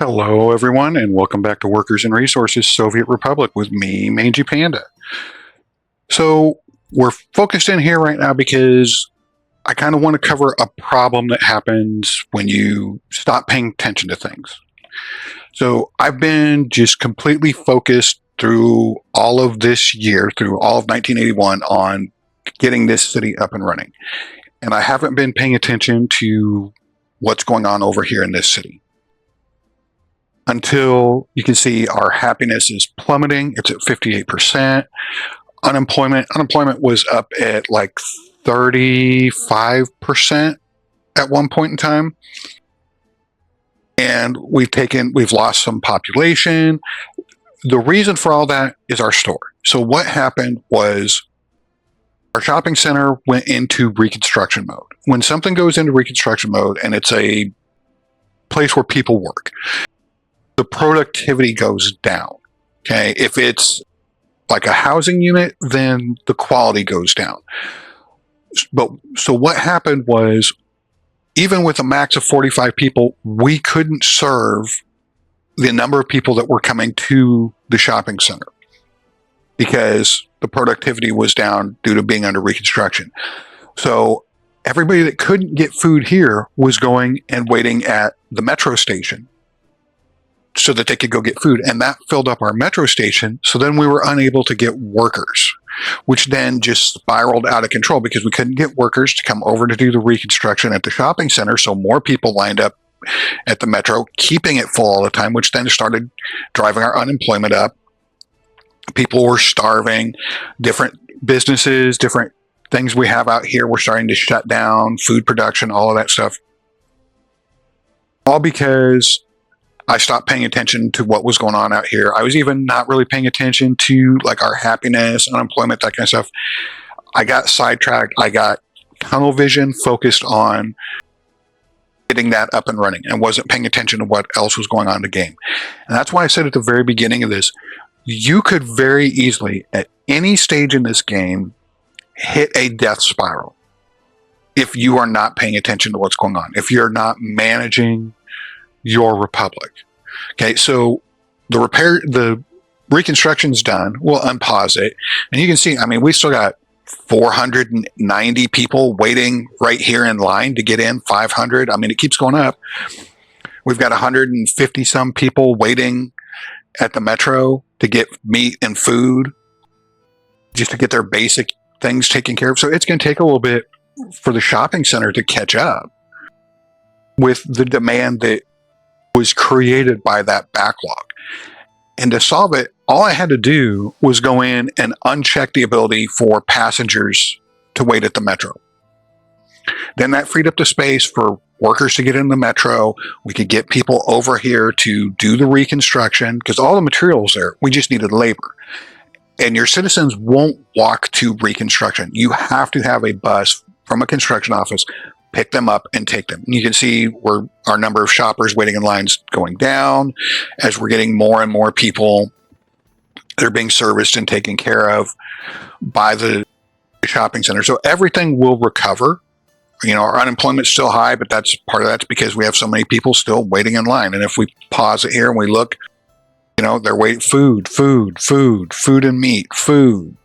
Hello, everyone, and welcome back to Workers and Resources Soviet Republic with me, Mangy Panda. So, we're focused in here right now because I kind of want to cover a problem that happens when you stop paying attention to things. So, I've been just completely focused through all of this year, through all of 1981, on getting this city up and running. And I haven't been paying attention to what's going on over here in this city. Until you can see our happiness is plummeting. It's at 58%. Unemployment was up at like 35% at one point in time. And we've lost some population. The reason for all that is our store. So what happened was our shopping center went into reconstruction mode. When something goes into reconstruction mode and it's a place where people work, the productivity goes down. Okay. If it's like a housing unit, then the quality goes down. But so what happened was, even with a max of 45 people, we couldn't serve the number of people that were coming to the shopping center because the productivity was down due to being under reconstruction. So everybody that couldn't get food here was going and waiting at the metro station so that they could go get food. And that filled up our metro station. So then we were unable to get workers, which then just spiraled out of control because we couldn't get workers to come over to do the reconstruction at the shopping center. So more people lined up at the metro, keeping it full all the time, which then started driving our unemployment up. People were starving. Different businesses, different things we have out here were starting to shut down, food production, all of that stuff. All because I stopped paying attention to what was going on out here. I was even not really paying attention to like our happiness, unemployment, that kind of stuff. I got sidetracked. I got tunnel vision focused on getting that up and running and wasn't paying attention to what else was going on in the game. And that's why I said at the very beginning of this, you could very easily at any stage in this game hit a death spiral if you are not paying attention to what's going on, if you're not managing your republic. Okay, so the reconstruction's done. We'll unpause it. And you can see, I mean, we still got 490 people waiting right here in line to get in, 500. I mean, it keeps going up. We've got 150 some people waiting at the metro to get meat and food just to get their basic things taken care of. So it's going to take a little bit for the shopping center to catch up with the demand that was created by that backlog. And to solve it, all I had to do was go in and uncheck the ability for passengers to wait at the metro. Then that freed up the space for workers to get in the metro. We could get people over here to do the reconstruction because all the materials there, we just needed labor. And your citizens won't walk to reconstruction. You have to have a bus from a construction office pick them up and take them. And you can see our number of shoppers waiting in lines going down as we're getting more and more people that are being serviced and taken care of by the shopping center. So everything will recover. You know, our unemployment's still high, but that's part of that's because we have so many people still waiting in line. And if we pause it here and we look, you know, they're waiting food and meat, food.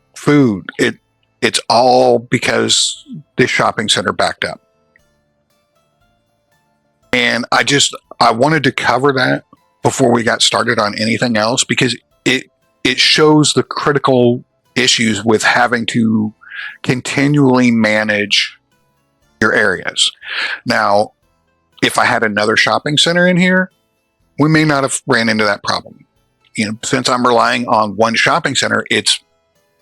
It's all because this shopping center backed up. And I wanted to cover that before we got started on anything else because it shows the critical issues with having to continually manage your areas. Now, if I had another shopping center in here, we may not have ran into that problem. You know, since I'm relying on one shopping center, it's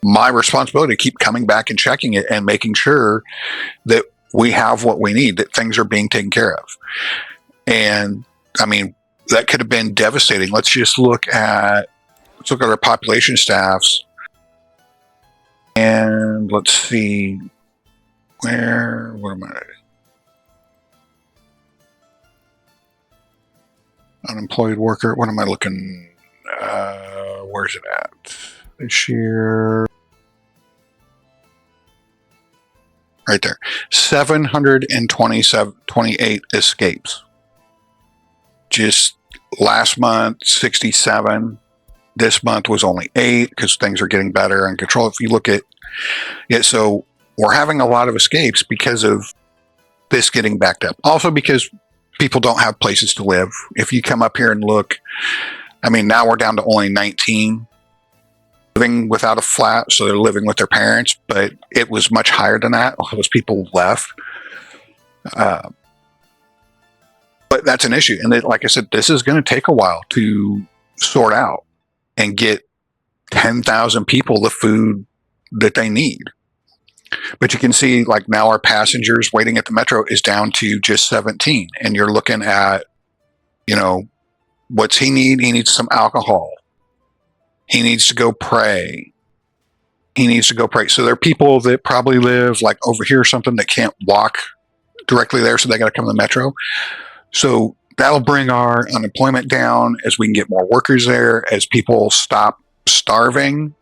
my responsibility to keep coming back and checking it and making sure that we have what we need, that things are being taken care of. And I mean, that could have been devastating. Let's look at our population staffs and let's see where am I? Unemployed worker. What am I looking? Where's it at? This year. Right there. 728 escapes. Just last month 67. This month was only 8 because things are getting better and control. If you look at it, so we're having a lot of escapes because of this getting backed up. Also because people don't have places to live. If you come up here and look, I mean, now we're down to only 19 living without a flat, so they're living with their parents, but it was much higher than that. All those people left. But that's an issue. And like I said, this is going to take a while to sort out and get 10,000 people the food that they need. But you can see, like, now our passengers waiting at the metro is down to just 17. And you're looking at, you know, what's he need? He needs some alcohol. He needs to go pray. He needs to go pray. So there are people that probably live like over here or something that can't walk directly there, so they got to come to the metro. So that'll bring our unemployment down as we can get more workers there, as people stop starving.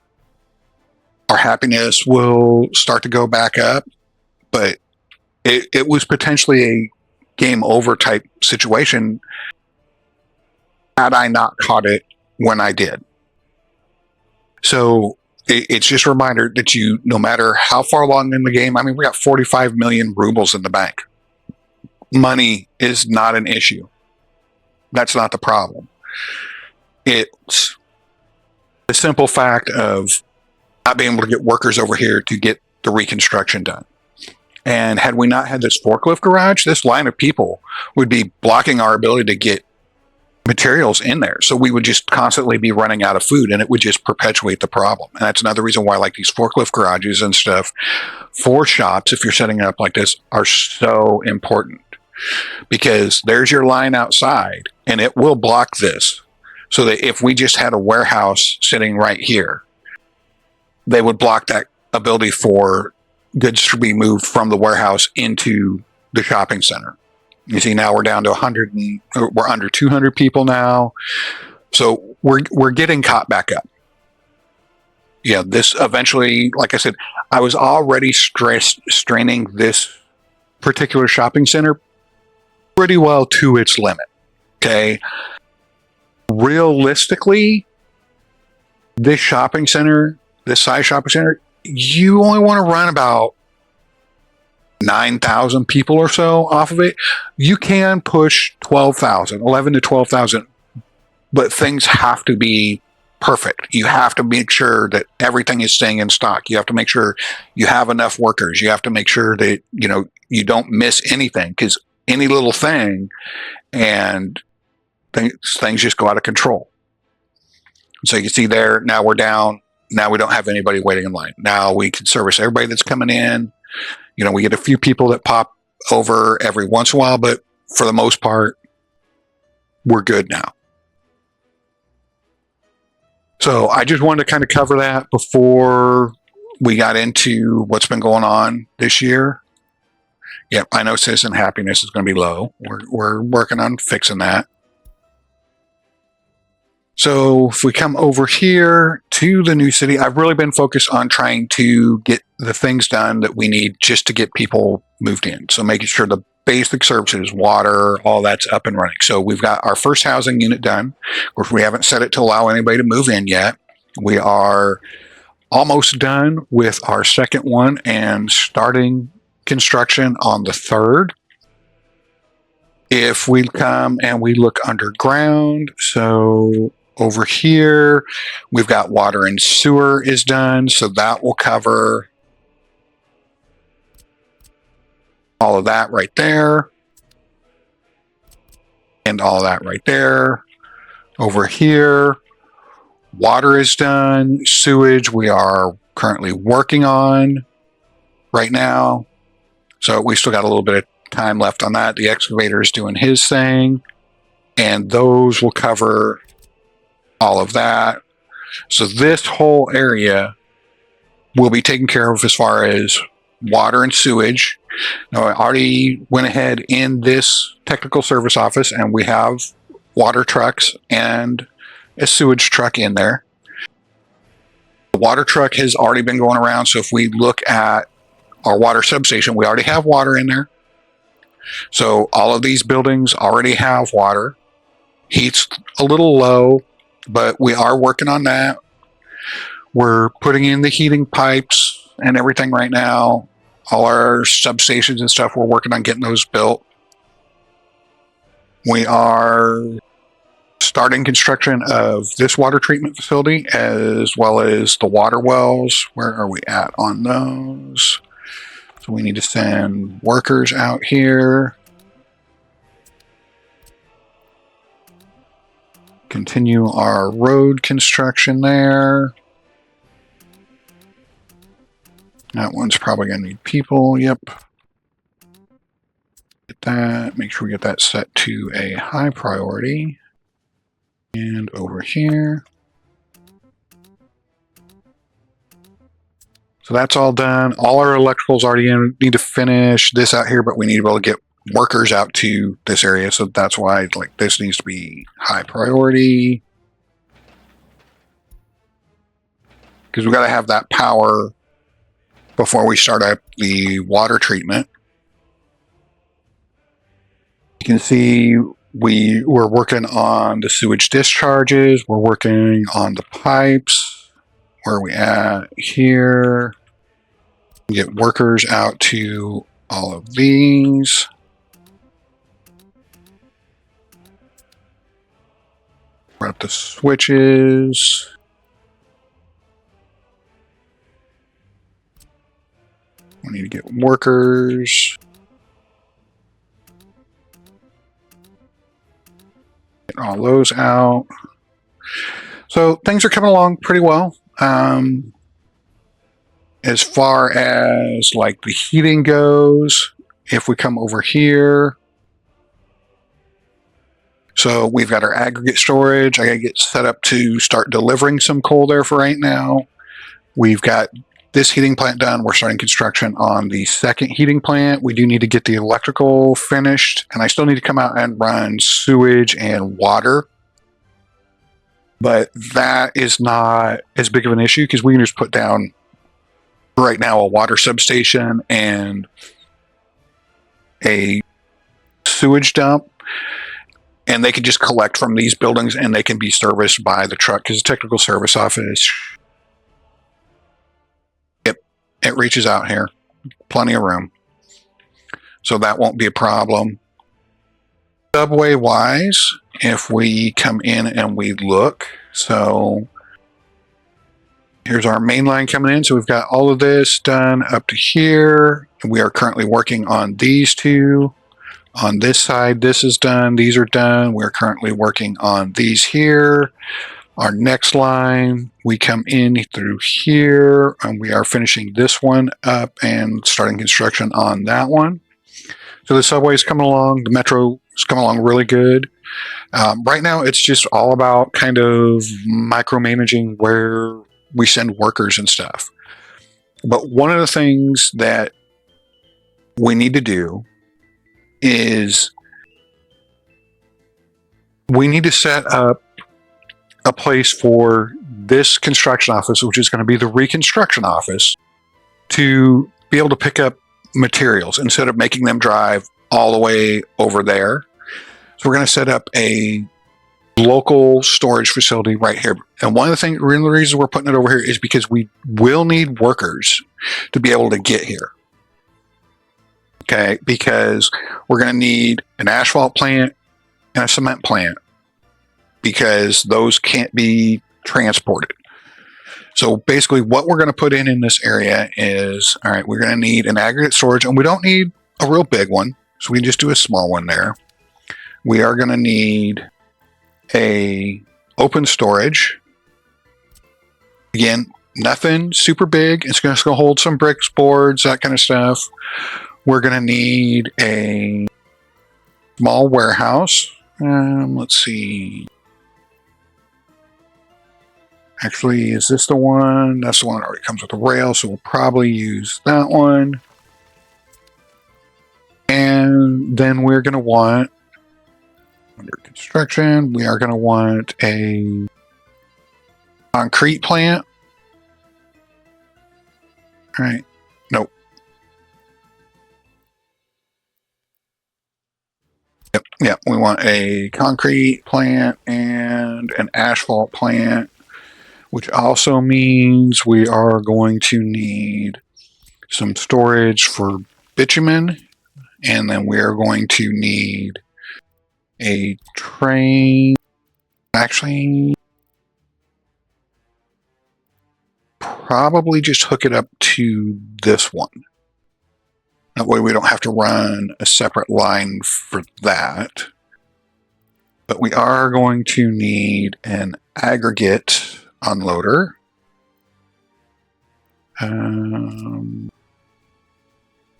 Our happiness will start to go back up. But it was potentially a game over type situation had I not caught it when I did. So it's just a reminder that you, no matter how far along in the game, I mean, we got 45 million rubles in the bank. Money is not an issue. That's not the problem. It's the simple fact of not being able to get workers over here to get the reconstruction done. And had we not had this forklift garage, this line of people would be blocking our ability to get materials in there. So we would just constantly be running out of food, and it would just perpetuate the problem. And that's another reason why, like, these forklift garages and stuff for shops, if you're setting it up like this, are so important, because there's your line outside and it will block this. So that if we just had a warehouse sitting right here, they would block that ability for goods to be moved from the warehouse into the shopping center. You see, now we're down to 100, and we're under 200 people now. So we're getting caught back up. Yeah, this eventually, like I said, I was already straining this particular shopping center pretty well to its limit. Okay. Realistically, this shopping center, this size shopping center, you only want to run about 9,000 people or so off of it. You can push 12,000, 11 to 12,000, but things have to be perfect. You have to make sure that everything is staying in stock. You have to make sure you have enough workers. You have to make sure that, you know, you don't miss anything, because any little thing and things just go out of control. So you can see there, now we're down. Now we don't have anybody waiting in line. Now we can service everybody that's coming in. You know, we get a few people that pop over every once in a while, but for the most part, we're good now. So I just wanted to kind of cover that before we got into what's been going on this year. Yep, I know citizen happiness is going to be low. We're working on fixing that. So if we come over here to the new city, I've really been focused on trying to get the things done that we need just to get people moved in. So making sure the basic services, water, all that's up and running. So we've got our first housing unit done. Of course, we haven't set it to allow anybody to move in yet. We are almost done with our second one and starting construction on the third. If we come and we look underground, so over here, we've got water and sewer is done, so that will cover all of that right there. And all that right there. Over here, water is done. Sewage, we are currently working on right now. So we still got a little bit of time left on that. The excavator is doing his thing. And those will cover all of that. So this whole area will be taken care of as far as water and sewage. Now, I already went ahead in this technical service office and we have water trucks and a sewage truck in there. The water truck has already been going around. So if we look at our water substation, we already have water in there. So all of these buildings already have water. Heat's a little low, but we are working on that. We're putting in the heating pipes and everything right now. All our substations and stuff, we're working on getting those built. We are starting construction of this water treatment facility as well as the water wells. Where are we at on those? So we need to send workers out here. Continue our road construction there. That one's probably going to need people. Yep. Get that. Make sure we get that set to a high priority. And over here. So that's all done. All our electricals already in. Need to finish this out here, but we need to be able to get workers out to this area. So that's why like this needs to be high priority. Because we got to have that power before we start up the water treatment. You can see we're working on the sewage discharges. We're working on the pipes. Where are we at here? Get workers out to all of these. Run up the switches. We need to get workers. Get all those out. So things are coming along pretty well. As far as like the heating goes, if we come over here, so we've got our aggregate storage. I gotta get set up to start delivering some coal there for right now. We've got this heating plant done. We're starting construction on the second heating plant. We do need to get the electrical finished, and I still need to come out and run sewage and water. But that is not as big of an issue because we can just put down right now a water substation and a sewage dump, and they can just collect from these buildings and they can be serviced by the truck because the technical service office, it reaches out here, plenty of room, so that won't be a problem. Subway wise, if we come in and we look, so here's our main line coming in. So we've got all of this done up to here. We are currently working on these two. On this side, this is done. These are done. We're currently working on these here. Our next line, we come in through here, and we are finishing this one up and starting construction on that one. So the subway is coming along. The metro is coming along really good. Right now, it's just all about kind of micromanaging where we send workers and stuff. But one of the things that we need to do is we need to set up a place for this construction office, which is going to be the reconstruction office, to be able to pick up materials instead of making them drive all the way over there. So we're going to set up a local storage facility right here. And one of the reasons we're putting it over here is because we will need workers to be able to get here. Okay, because we're going to need an asphalt plant and a cement plant because those can't be transported. So basically what we're going to put in this area is, all right, we're going to need an aggregate storage, and we don't need a real big one. So we can just do a small one there. We are going to need a open storage. Again, nothing super big. It's going to hold some bricks, boards, that kind of stuff. We're going to need a small warehouse. Let's see. Actually, is this the one? That's the one that already comes with a rail, so we'll probably use that one. And then we're going to want, under construction, we are going to want a concrete plant. All right. Nope. Yep. We want a concrete plant and an asphalt plant, which also means we are going to need some storage for bitumen, and then we're going to need a train. Actually, probably just hook it up to this one. That way we don't have to run a separate line for that. But we are going to need an aggregate unloader.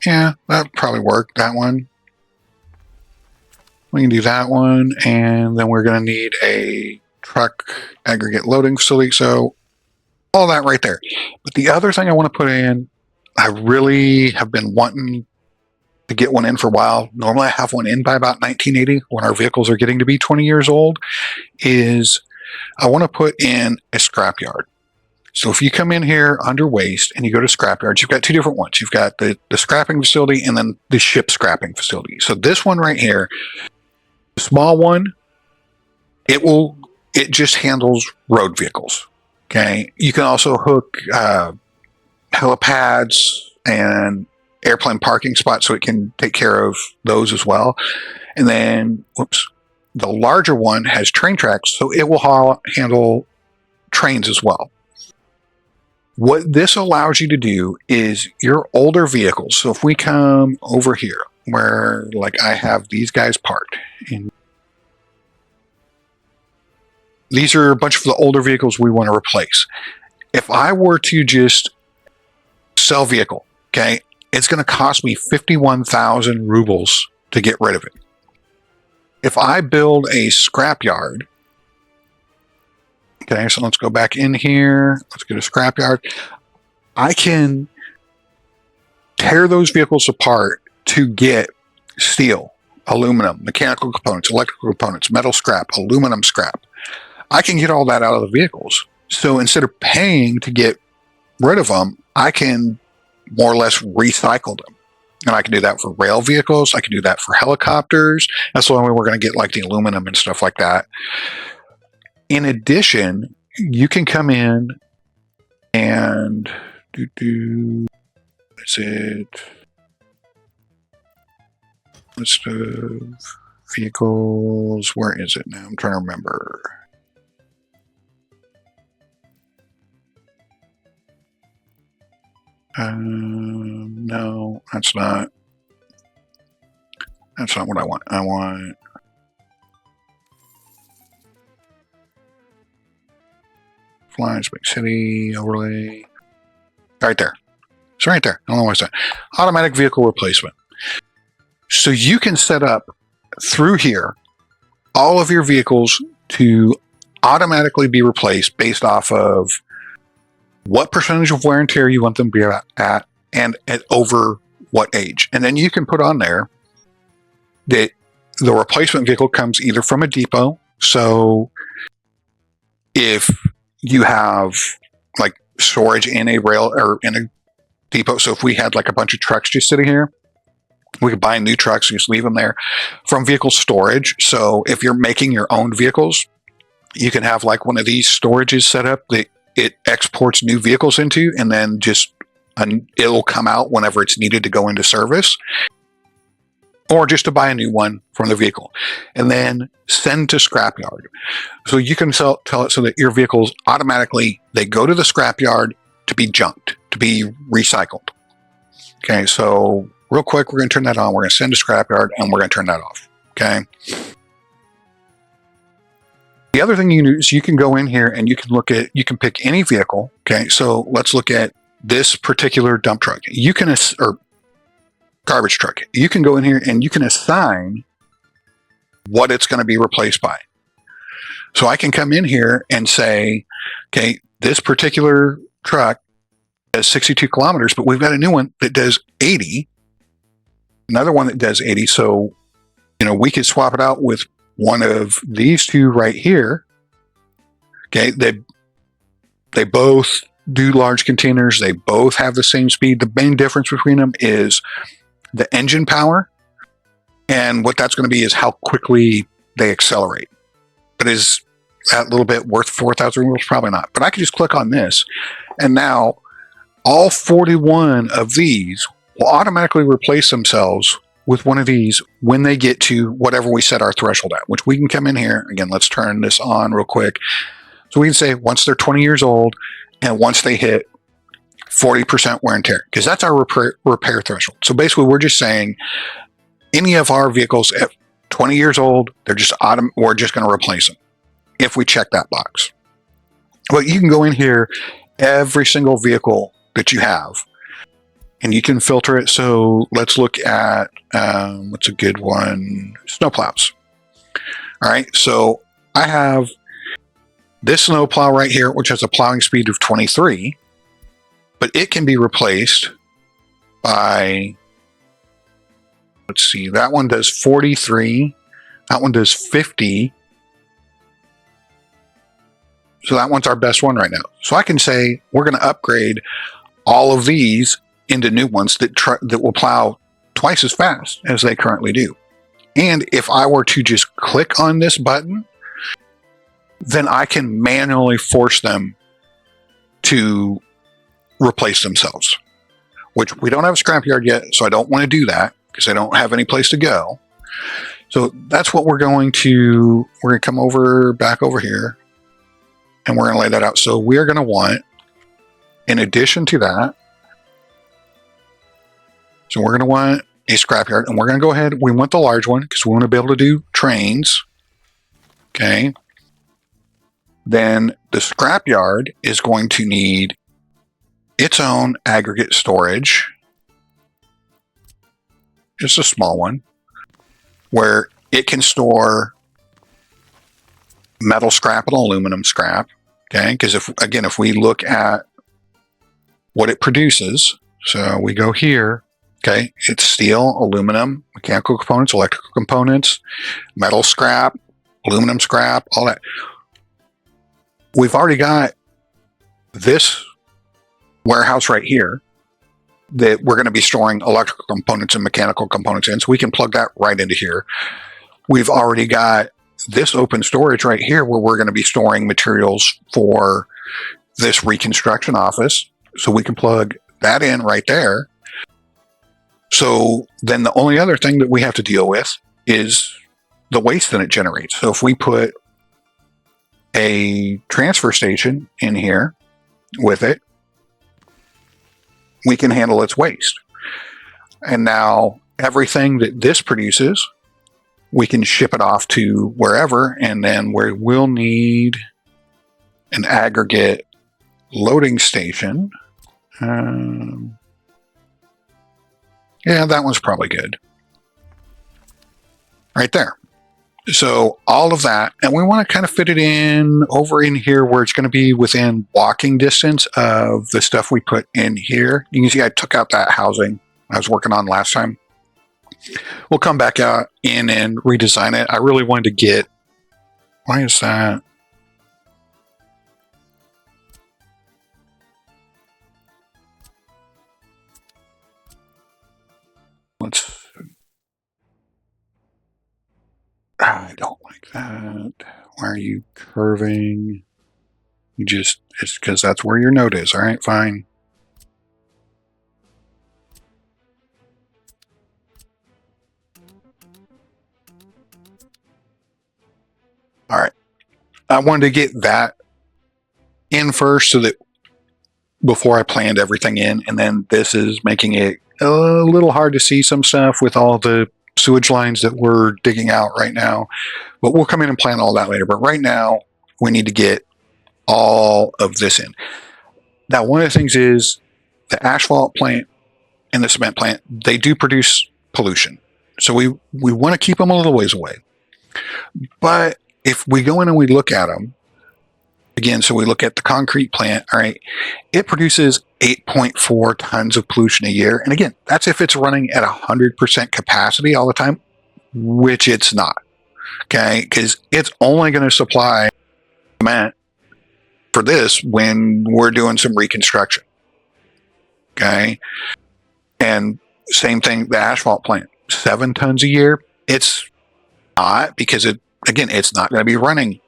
Yeah, that probably worked, that one. We can do that one, and then we're going to need a truck aggregate loading facility. So all that right there. But the other thing I want to put in, I really have been wanting to get one in for a while. Normally I have one in by about 1980 when our vehicles are getting to be 20 years old, is I want to put in a scrapyard. So if you come in here under waste and you go to scrapyards, you've got two different ones. You've got the scrapping facility and then the ship scrapping facility. So this one right here, the small one, it just handles road vehicles. Okay. You can also hook helipads and airplane parking spots so it can take care of those as well. And then, the larger one has train tracks, so it will handle trains as well. What this allows you to do is your older vehicles. So if we come over here where like I have these guys parked, and these are a bunch of the older vehicles we want to replace. If I were to just sell vehicle, okay, it's going to cost me 51,000 rubles to get rid of it. If I build a scrapyard, okay, so let's go back in here. Let's get a scrapyard. I can tear those vehicles apart to get steel, aluminum, mechanical components, electrical components, metal scrap, aluminum scrap. I can get all that out of the vehicles. So instead of paying to get rid of them, I can more or less recycle them. And I can do that for rail vehicles. I can do that for helicopters. That's the only way we're going to get like the aluminum and stuff like that. In addition, you can come in and is it? List of vehicles. Where is it now? I'm trying to remember. No, that's not what I want. I want Flyers, Big City, overlay. Right there. It's right there. I don't know why it's that. Automatic vehicle replacement. So you can set up through here all of your vehicles to automatically be replaced based off of what percentage of wear and tear you want them to be at and at over what age. And then you can put on there that the replacement vehicle comes either from a depot. So if you have like storage in a rail or in a depot, so if we had like a bunch of trucks just sitting here, we could buy new trucks and just leave them there. From vehicle storage, so if you're making your own vehicles, you can have like one of these storages set up that it exports new vehicles into, and then just it'll come out whenever it's needed to go into service, or just to buy a new one from the vehicle, and then send to scrapyard. So you can tell it so that your vehicles automatically, they go to the scrapyard to be junked, to be recycled. Okay, so real quick, we're going to turn that on. We're going to send to scrapyard, and we're going to turn that off. Okay. The other thing you can do is you can go in here and you can pick any vehicle. Okay, so let's look at this particular dump truck. You can, or garbage truck. You can go in here and you can assign what it's going to be replaced by. So I can come in here and say, okay, this particular truck does 62 kilometers, but we've got a new one that does 80, another one that does 80. So, we could swap it out with one of these two right here. Okay, they both do large containers. They both have the same speed. The main difference between them is the engine power And what that's going to be is how quickly they accelerate. But is that little bit worth 4,000 rubles? Probably not. But I can just click on this, and now all 41 of these will automatically replace themselves with one of these when they get to whatever we set our threshold at, which we can come in here. Again, let's turn this on real quick. So we can say once they're 20 years old and once they hit 40% wear and tear, because that's our repair threshold. So basically we're just saying any of our vehicles at 20 years old, we're just going to replace them if we check that box. But you can go in here, every single vehicle that you have, and you can filter it. So let's look at, what's a good one? Snowplows. All right, so I have this snowplow right here, which has a plowing speed of 23, but it can be replaced by, let's see, that one does 43, that one does 50. So that one's our best one right now. So I can say we're going to upgrade all of these into new ones that will plow twice as fast as they currently do. And if I were to just click on this button, then I can manually force them to replace themselves, which we don't have a scrapyard yet, so I don't want to do that because I don't have any place to go. So that's what we're going to come over, back over here, and we're going to lay that out. So we're going to want, in addition to that, so we're going to want a scrapyard, and we're going to go ahead, we want the large one because we want to be able to do trains. Okay. Then the scrapyard is going to need its own aggregate storage. Just a small one where it can store metal scrap and aluminum scrap. Okay, because if we look at what it produces, so we go here, okay, it's steel, aluminum, mechanical components, electrical components, metal scrap, aluminum scrap, all that. We've already got this warehouse right here that we're going to be storing electrical components and mechanical components in, so we can plug that right into here. We've already got this open storage right here where we're going to be storing materials for this reconstruction office, so we can plug that in right there. So then the only other thing that we have to deal with is the waste that it generates. So if we put a transfer station in here with it, we can handle its waste. And now everything that this produces, we can ship it off to wherever, and then we'll need an aggregate loading station. Yeah, that one's probably good. Right there. So all of that, and we want to kind of fit it in over in here where it's going to be within walking distance of the stuff we put in here. You can see I took out that housing I was working on last time. We'll come back out in and redesign it. I really wanted to get, why is that? I don't like that. Why are you curving? It's because that's where your node is. All right, fine. All right. I wanted to get that in first so that before I planned everything in, and then this is making it a little hard to see some stuff with all the sewage lines that we're digging out right now, but we'll come in and plan all that later. But right now we need to get all of this in. Now, one of the things is the asphalt plant and the cement plant, they do produce pollution. So we want to keep them a little ways away. But if we go in and we look at them, again, so we look at the concrete plant, all right, it produces 8.4 tons of pollution a year. And again, that's if it's running at 100% capacity all the time, which it's not, okay? Because it's only going to supply cement for this when we're doing some reconstruction, okay? And same thing, the asphalt plant, 7 tons a year. It's not, because it's not going to be running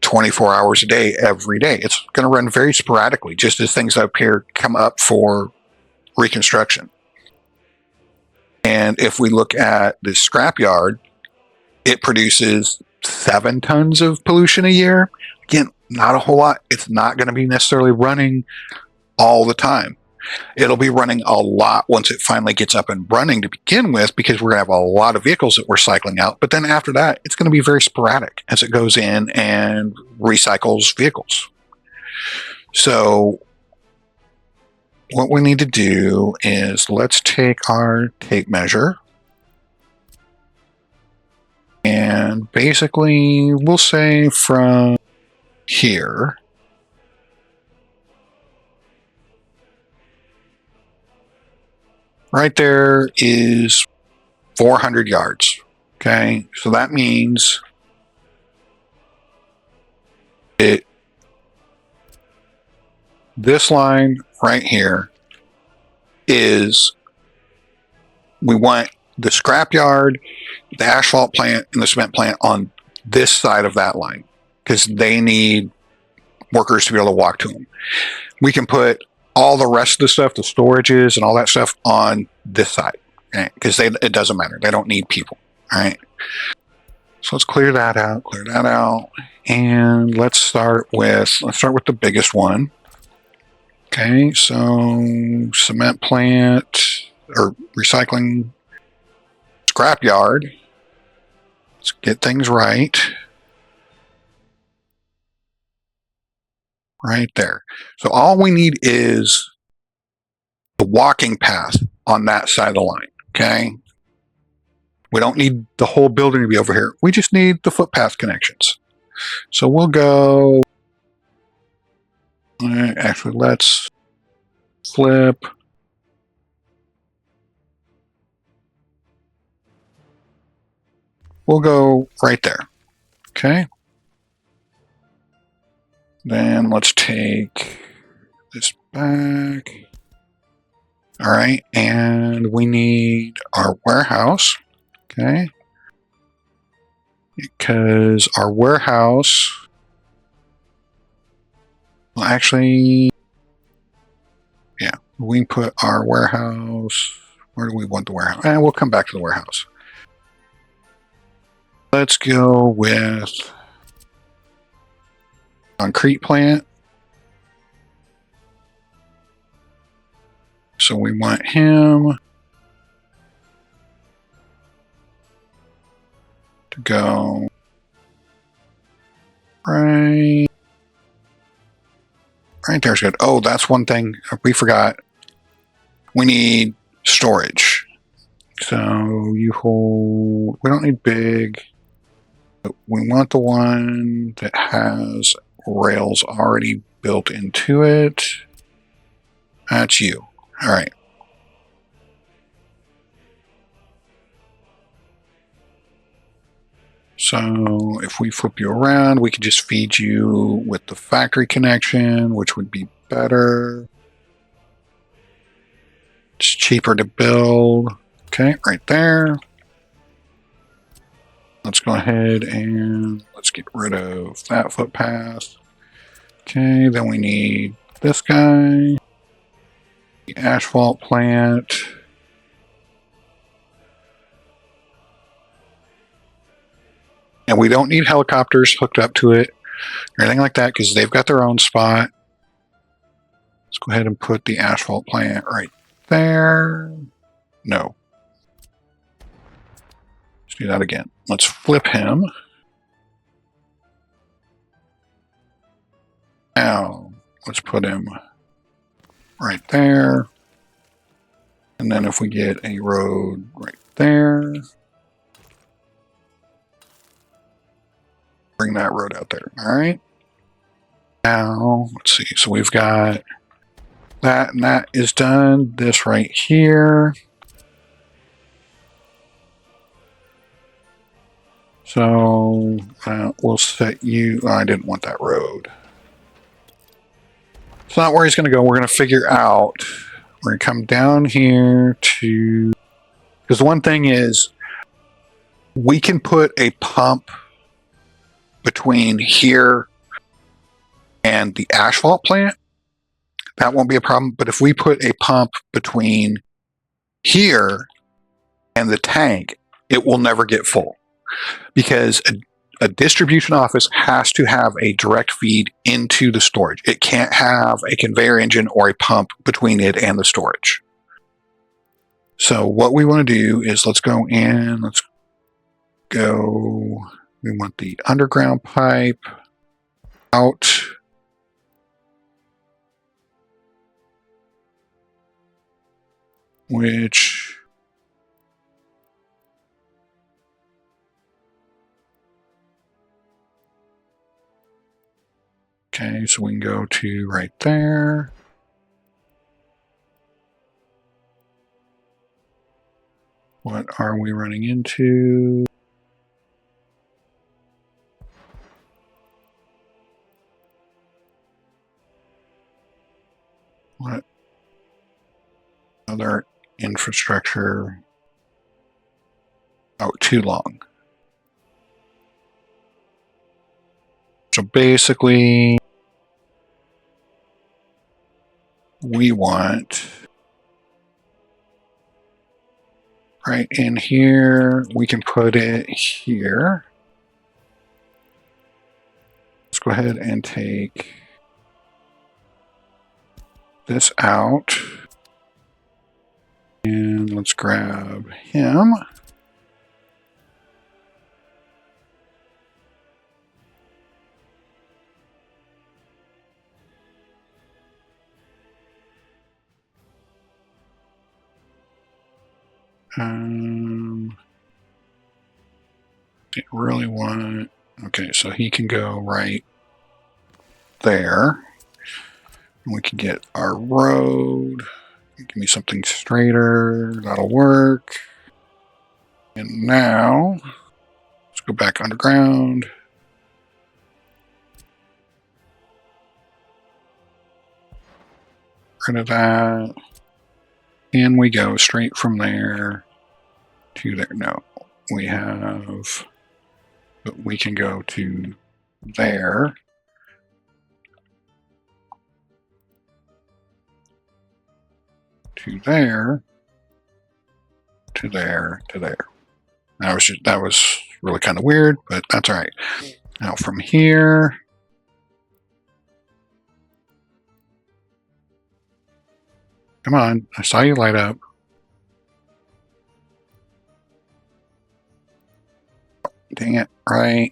24 hours a day every day. It's going to run very sporadically, just as things up here come up for reconstruction. And if we look at the scrapyard, it produces 7 tons of pollution a year. Again, not a whole lot. It's not going to be necessarily running all the time. It'll be running a lot once it finally gets up and running to begin with, because we're going to have a lot of vehicles that we're cycling out. But then after that, it's going to be very sporadic as it goes in and recycles vehicles. So what we need to do is, let's take our tape measure, and basically we'll say from here right there is 400 yards. Okay, so that means this line right here is, we want the scrapyard, the asphalt plant, and the cement plant on this side of that line, because they need workers to be able to walk to them. We can put all the rest of the stuff, the storages and all that stuff, on this side, because it doesn't matter. They don't need people. All right. So let's clear that out, and let's start with the biggest one. Okay, so cement plant or recycling scrapyard. Let's get things right. Right there. So all we need is the walking path on that side of the line. Okay. We don't need the whole building to be over here. We just need the footpath connections. So we'll go. Actually, let's flip. We'll go right there. Okay. Then let's take this back. All right. And we need our warehouse. Okay. Because our warehouse, well, actually, yeah, we can put our warehouse. Where do we want the warehouse? And we'll come back to the warehouse. Let's go with concrete plant. So we want him to go right there's good. Oh, that's one thing we forgot. We need storage. So we don't need big. But we want the one that has rails already built into it. That's you. All right. So if we flip you around, we can just feed you with the factory connection, which would be better. It's cheaper to build. Okay, right there. Let's go ahead and let's get rid of that footpath. Okay, then we need this guy. The asphalt plant. And we don't need helicopters hooked up to it or anything like that, because they've got their own spot. Let's go ahead and put the asphalt plant right there. No. Let's do that again. Let's flip him. Now, let's put him right there. And then if we get a road right there, bring that road out there. All right. Now, let's see. So we've got that, and that is done. This right here. So we'll set you. Oh, I didn't want that road. It's not where he's going to go. We're going to figure out. We're going to come down here to. Because the one thing is, We can put a pump between here and the asphalt plant. That won't be a problem. But if we put a pump between here and the tank, it will never get full, because a distribution office has to have a direct feed into the storage. It can't have a conveyor engine or a pump between it and the storage. So what we want to do is let's go, we want the underground pipe out. Which, okay, so we can go to right there. What are we running into? What other infrastructure? Oh, too long. So basically, we want right in here, we can put it here. Let's go ahead and take this out. And let's grab him. Didn't really want, okay, so he can go right there. We can get our road. Give me something straighter. That'll work. And now, let's go back underground. Rid of that. And we go straight from there to there. No, we have, but we can go to there. To there. To there. To there. That was really kind of weird, but that's all right. Now from here, come on, I saw you light up. Dang it, right.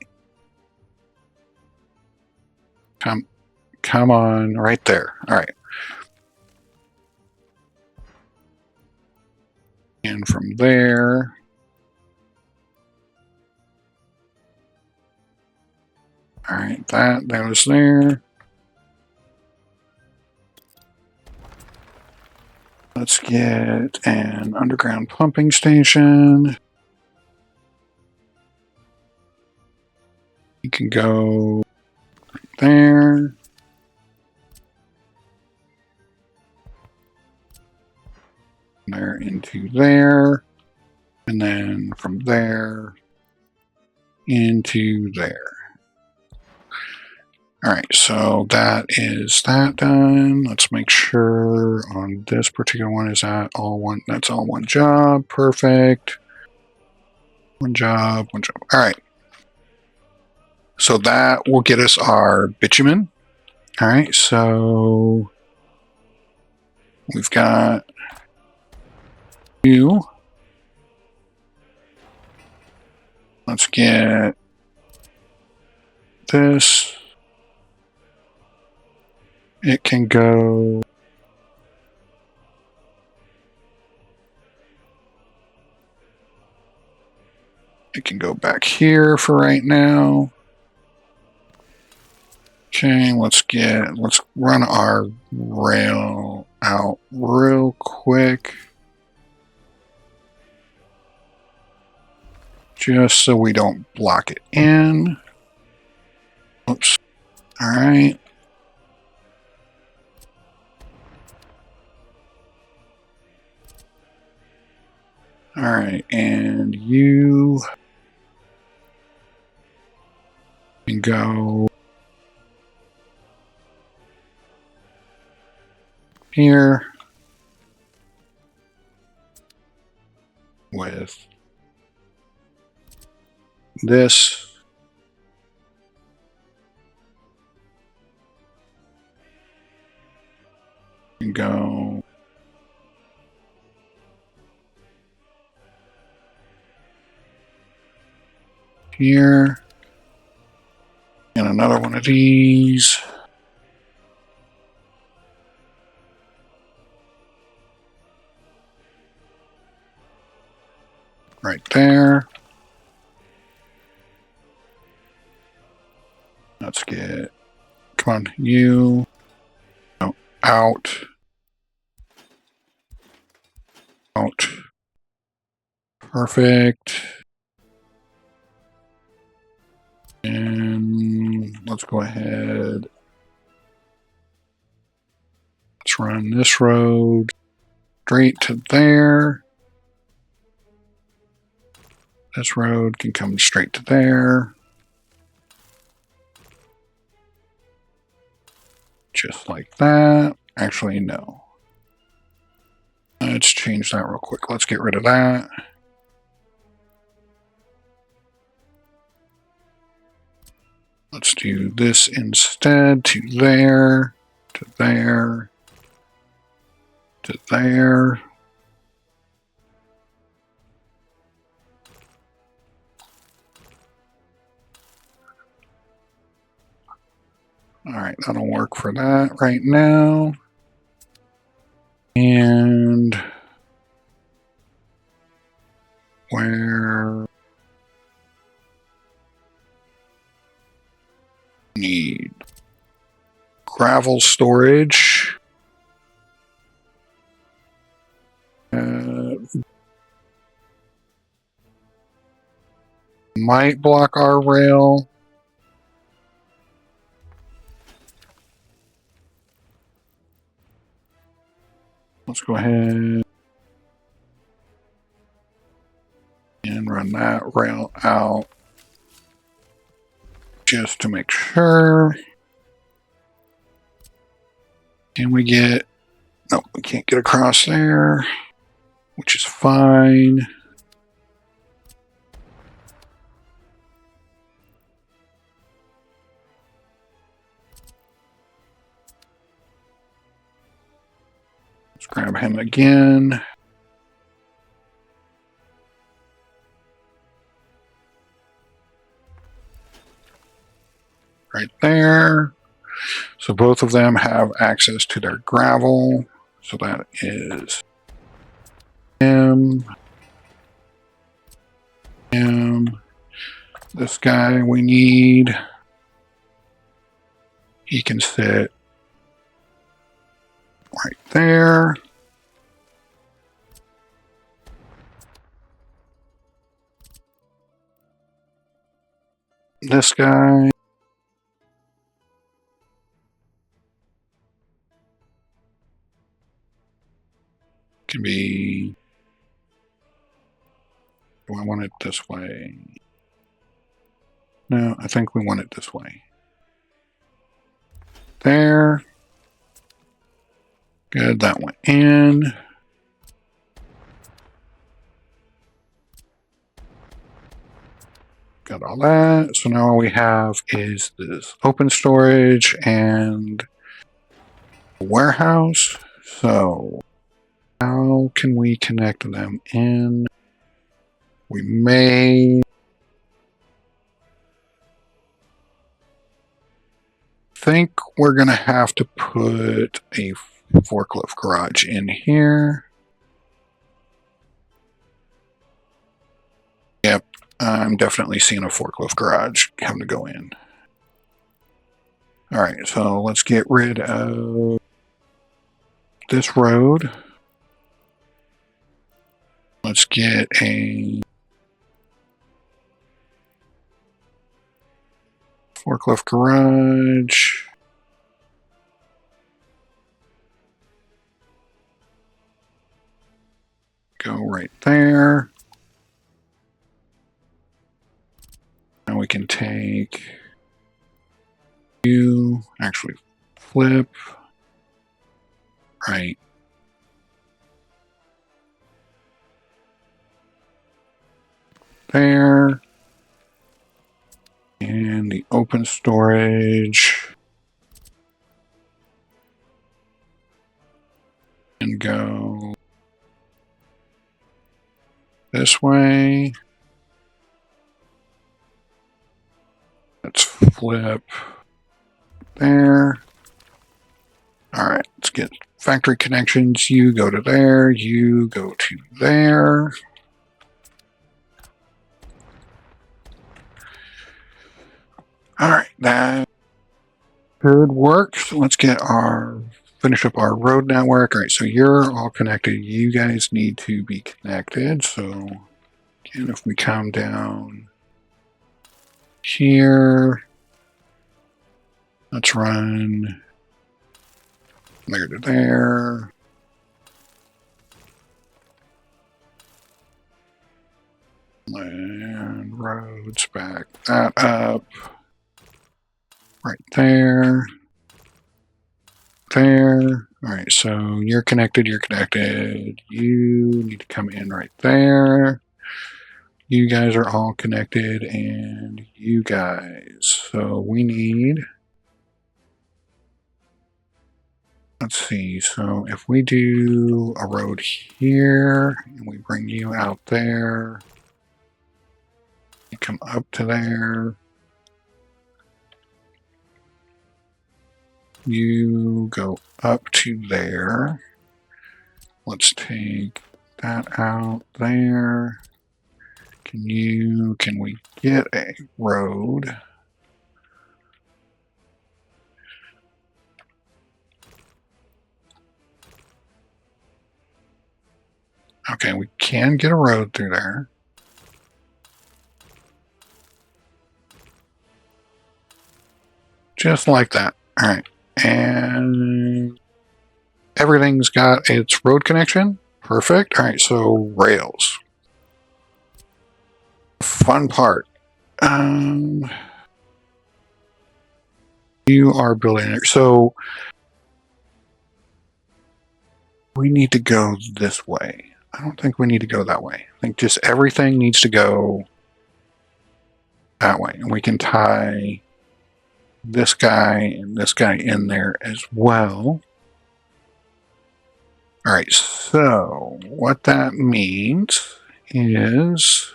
Come on, right there. All right. And from there, all right, that was there. Let's get an underground pumping station. You can go right there. There into there. And then from there into there. All right, so that is that done. Let's make sure on this particular one, is that all one? That's all one job. Perfect. One job, one job. All right. So that will get us our bitumen. All right, so we've got you. Let's get this. It can go. It can go back here for right now. Okay, let's run our rail out real quick. Just so we don't block it in. Oops. All right. All right, and you And go here with this. And go here. And another one of these. Right there. Let's get, come on, you, no, out, out. Perfect. And let's go ahead. Let's run this road straight to there. This road can come straight to there. Just like that. Actually, no. Let's change that real quick. Let's get rid of that. Let's do this instead to there, to there, to there. All right, that'll work for that right now. And where need gravel storage. Might block our rail. Let's go ahead and run that rail out just to make sure. Can we get, no, we can't get across there, which is fine. Let's grab him again. Right there. So both of them have access to their gravel. So that is him. Him. This guy we need. He can sit right there. This guy can be, do I want it this way? No, I think we want it this way. There. Good, that went in. Got all that. So now all we have is this open storage and warehouse. So how can we connect them in? We may think we're going to have to put a forklift garage in here. Yep, I'm definitely seeing a forklift garage having to go in. All right, so let's get rid of this road. Let's get a forklift garage. Go right there. Now we can take You actually flip right there. And the open storage. And go this way. Let's flip there. All right, let's get factory connections. You go to there, you go to there. All right, that should work. So let's finish up our road network. All right, so you're all connected. You guys need to be connected. So again, if we come down here, let's run there to there. And roads back that up. Right there. There. All right, so you're connected, you're connected. You need to come in right there. You guys are all connected, and you guys. So we need, let's see, so if we do a road here, and we bring you out there, you come up to there, you go up to there. Let's take that out there. Can we get a road? Okay, we can get a road through there. Just like that. All right. And everything's got its road connection. Perfect. All right, so rails. Fun part. You are building it. So we need to go this way. I don't think we need to go that way. I think just everything needs to go that way. And we can tie this guy and this guy in there as well. All right, so what that means is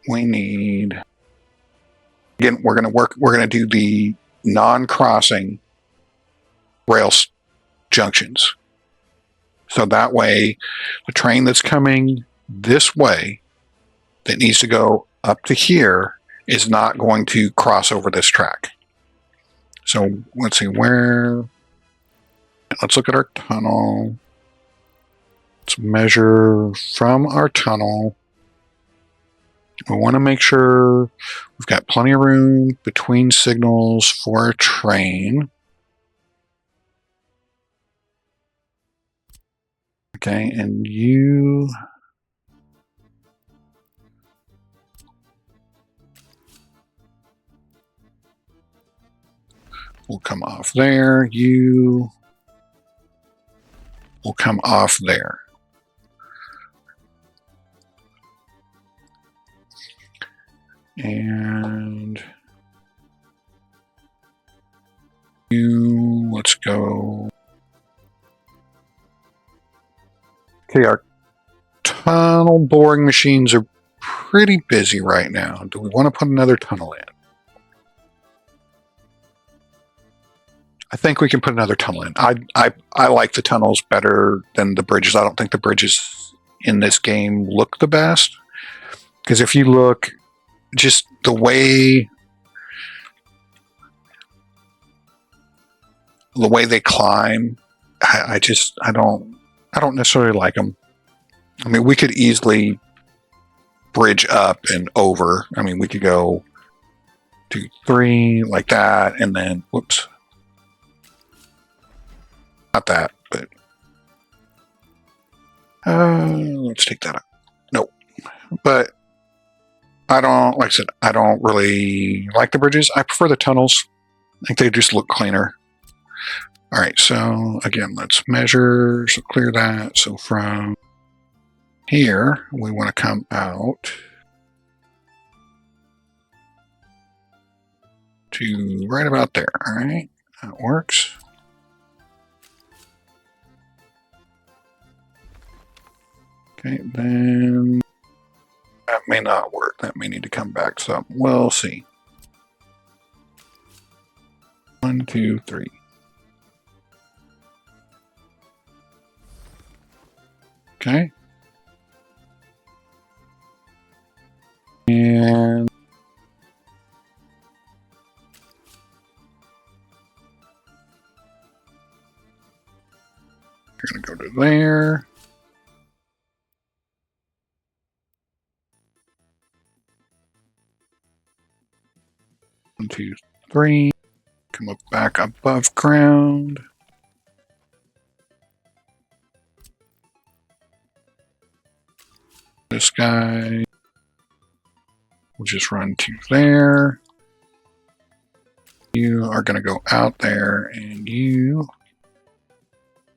we need, again, we're going to do the non-crossing rail junctions. So that way, the train that's coming this way that needs to go up to here is not going to cross over this track. So let's see let's look at our tunnel. Let's measure from our tunnel. We want to make sure we've got plenty of room between signals for a train. Okay, and you will come off there. You will come off there. And let's go. Okay, our tunnel boring machines are pretty busy right now. Do we want to put another tunnel in? I think we can put another tunnel in. I like the tunnels better than the bridges. I don't think the bridges in this game look the best. Because if you look, just the way they climb, I don't necessarily like them. I mean, we could easily bridge up and over. I mean, we could go 2, 3 like that, and then whoops, not that, but let's take that out. Nope, but I don't, like I said, I don't really like the bridges. I prefer the tunnels. I think they just look cleaner. All right, so again, let's measure. So clear that. So from here, we want to come out to right about there. All right, that works. Okay, then that may not work. That may need to come back some. We'll see. 1, 2, 3. Okay. And you're going to go to there. One, two, three. Come up back above ground. This guy will just run to there. You are going to go out there and you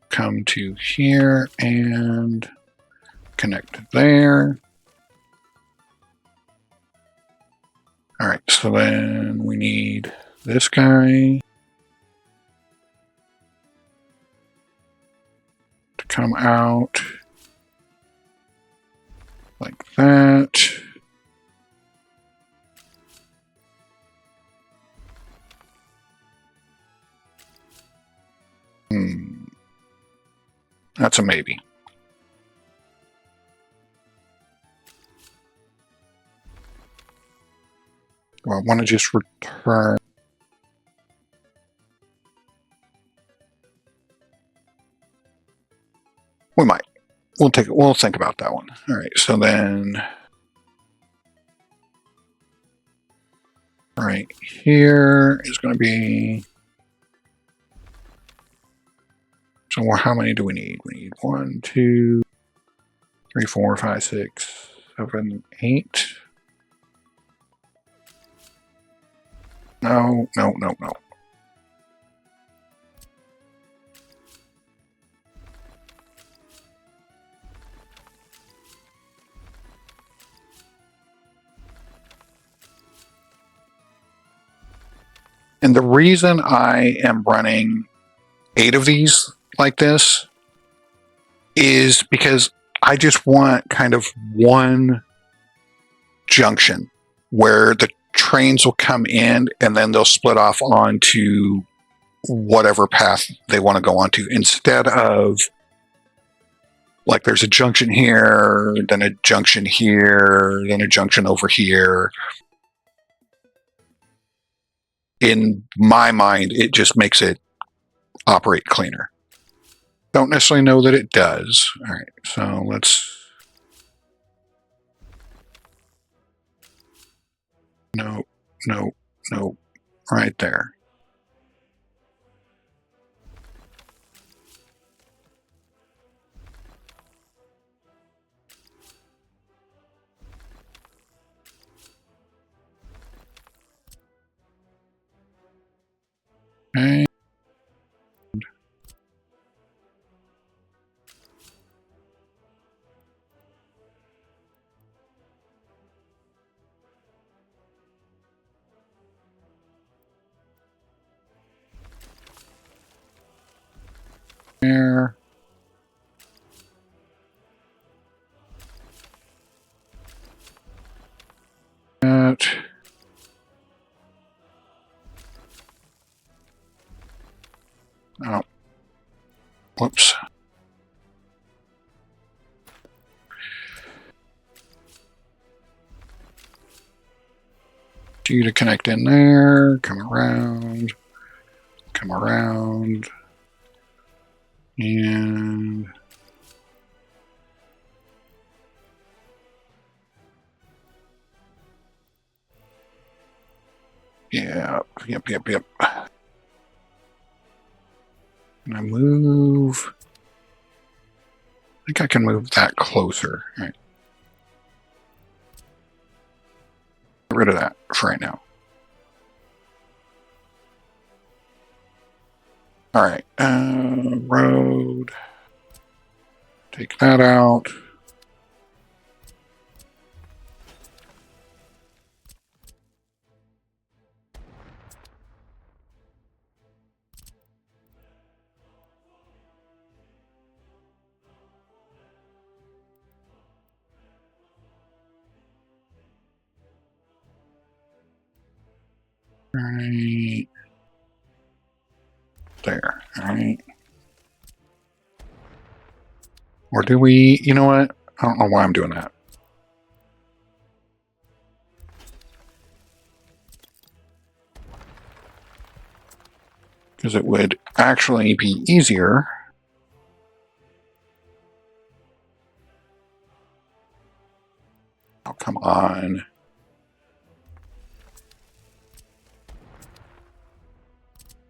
come to here and connect there. All right, so then we need this guy to come out like that. That's a maybe. Well, I want to just return. We might. We'll take it. We'll think about that one. All right. So then, right here is going to be. So how many do we need? We need 1, 2, 3, 4, 5, 6, 7, 8. No. And the reason I am running 8 of these like this is because I just want kind of one junction where the trains will come in and then they'll split off onto whatever path they want to go onto, instead of like there's a junction here, then a junction here, then a junction over here. In my mind, it just makes it operate cleaner. Don't necessarily know that it does. All right, so let's. No, right there. Okay. There. That. Oh. Whoops. You to connect in there, come around, and yeah, yep. And I move. I think I can move that closer. All right. rid of that for right now. All right, road. Take that out. Right there. All right. Or do we, you know what? I don't know why I'm doing that. Because it would actually be easier. Oh, come on.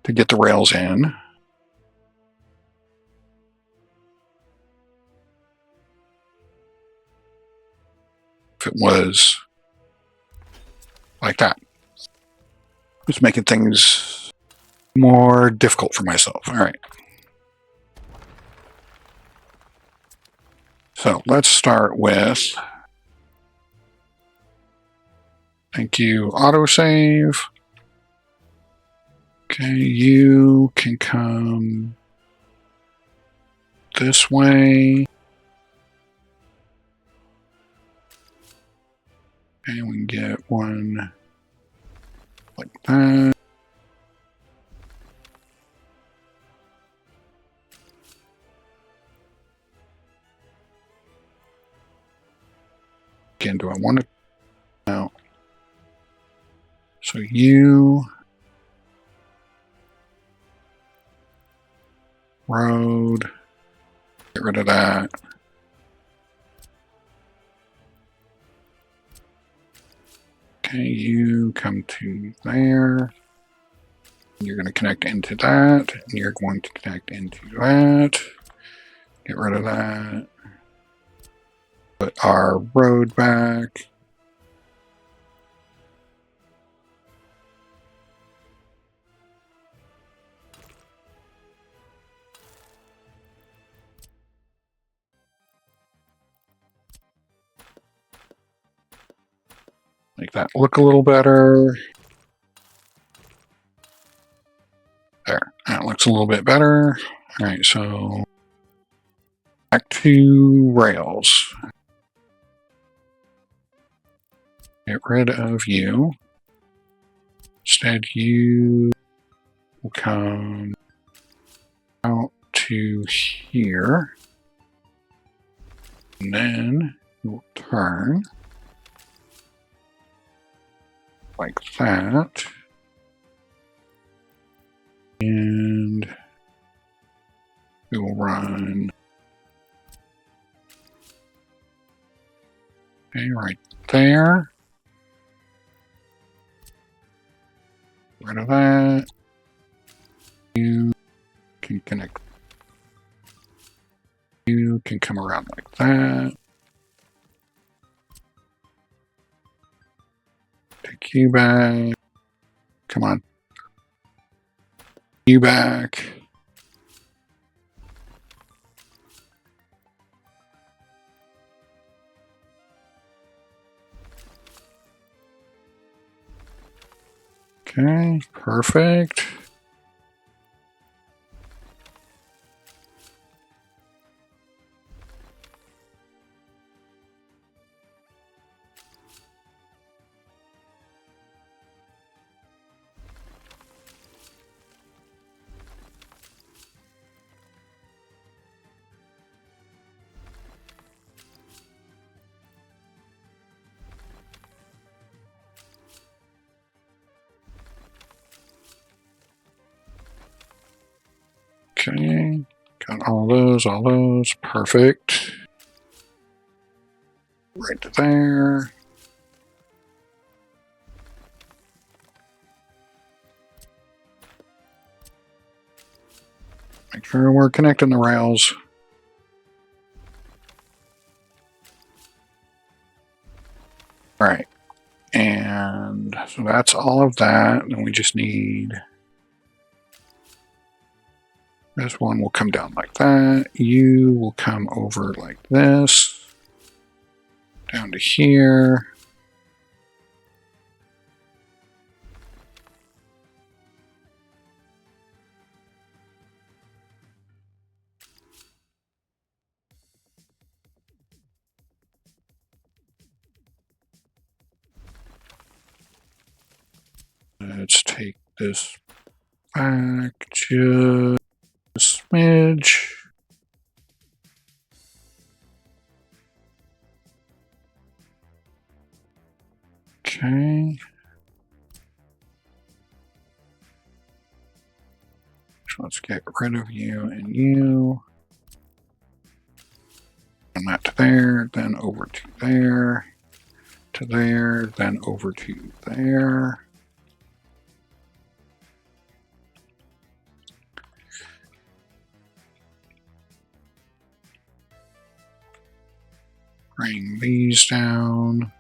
To get the rails in. If it was like that. Just making things more difficult for myself. All right. So let's start with, thank you, autosave. Okay, you can come this way. Okay, we can get one like that. Again, do I want to? No. So you, road, get rid of that. Okay, you come to there. You're going to connect into that, and you're going to connect into that. Get rid of that. Put our road back. Make that look a little better. There, that looks a little bit better. All right, so back to rails. Get rid of you. Instead, you will come out to here. And then you will turn like that. And we will run, okay, right there. Rid of that. You can connect. You can come around like that. Take you back. Come on. You back. Okay, perfect. Okay, got all those, perfect. Right there. Make sure we're connecting the rails. All right, and So that's all of that. And we just need this one will come down like that. You will come over like this. Down to here. Let's take this back just a smidge. Okay. So let's get rid of you and you. And that to there, then over to there, then over to there. Bring these down.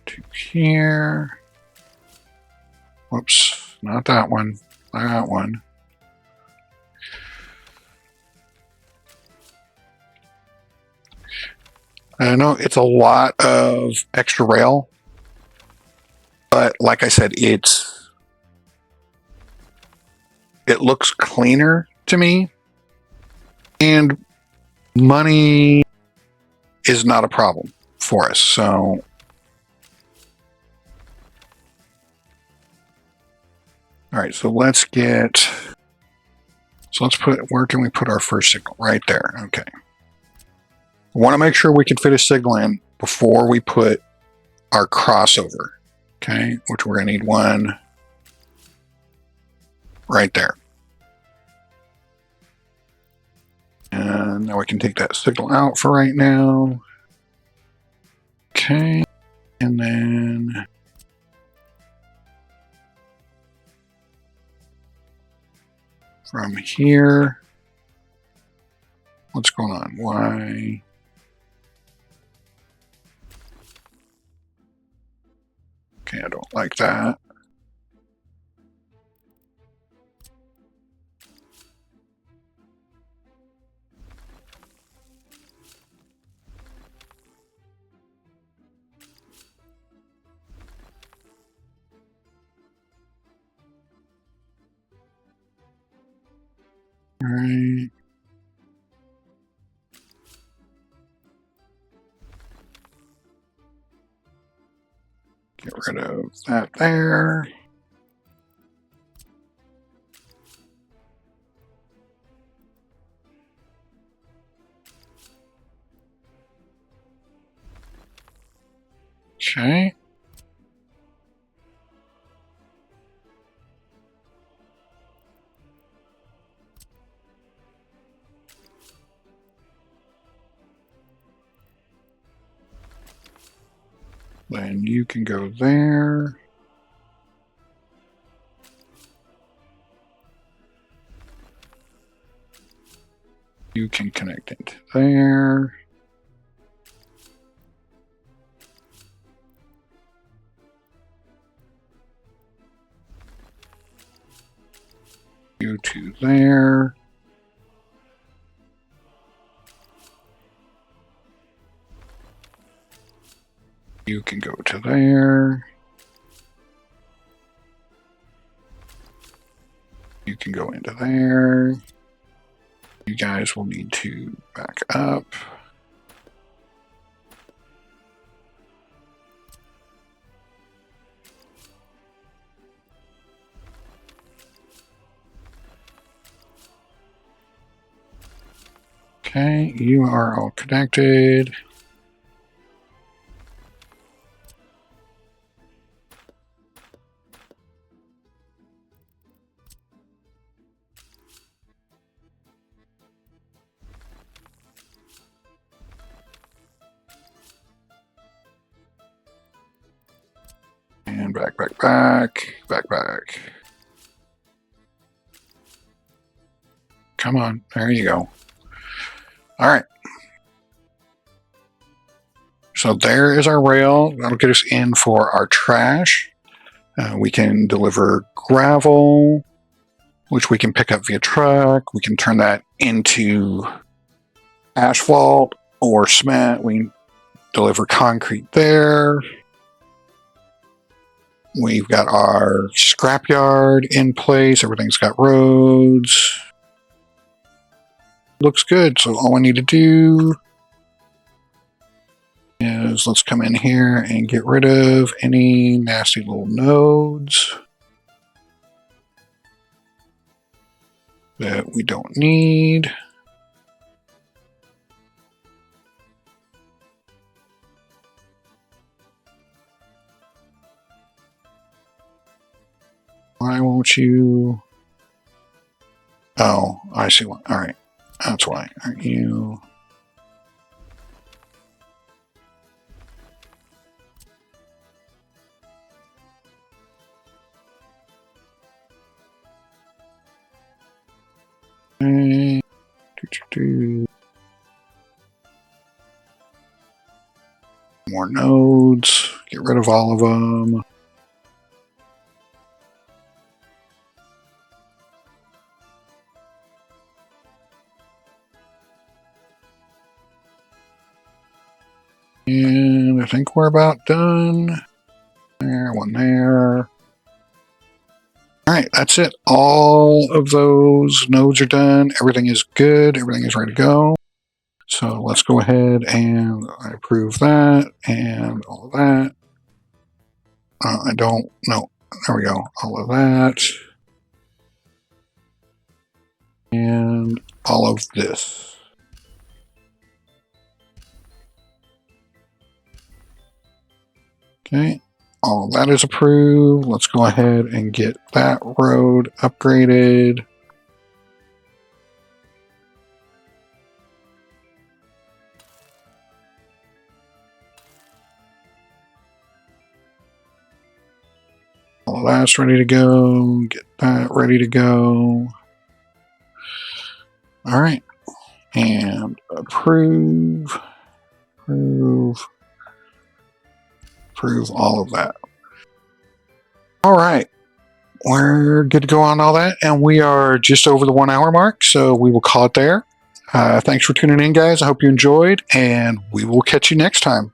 To here. Whoops, not that one. That one. I know it's a lot of extra rail, but like I said, it looks cleaner to me, and money is not a problem for us. So all right, so let's put, where can we put our first signal? Right there. Okay. I want to make sure we can fit a signal in before we put our crossover. Okay, which we're going to need one right there. And now we can take that signal out for right now. Okay, and then from here, what's going on? Why? Okay, I don't like that. All right. Get rid of that there. Okay. Then you can go there. You can connect into there. You to there. You can go to there. You can go into there. You guys will need to back up. Okay, you are all connected. And back. Come on. There you go. All right. So there is our rail. That'll get us in for our trash. We can deliver gravel, which we can pick up via truck. We can turn that into asphalt or cement. We can deliver concrete there. We've got our scrapyard in place. Everything's got roads. Looks good. So all I need to do is let's come in here and get rid of any nasty little nodes that we don't need. Why won't you? Oh, I see one. All right. That's why. Aren't you? Okay. More nodes. Get rid of all of them. And I think we're about done. There, one there. All right, that's it. All of those nodes are done. Everything is good. Everything is ready to go. So let's go ahead and I approve that and all of that. I don't know. There we go. All of that. And all of this. Okay. All of that is approved. Let's go ahead and get that road upgraded. All that's ready to go. Get that ready to go. All right. And approve. Approve all of that. All right. We're good to go on all that. And we are just over the 1 hour mark. So we will call it there. Thanks for tuning in, guys. I hope you enjoyed. And we will catch you next time.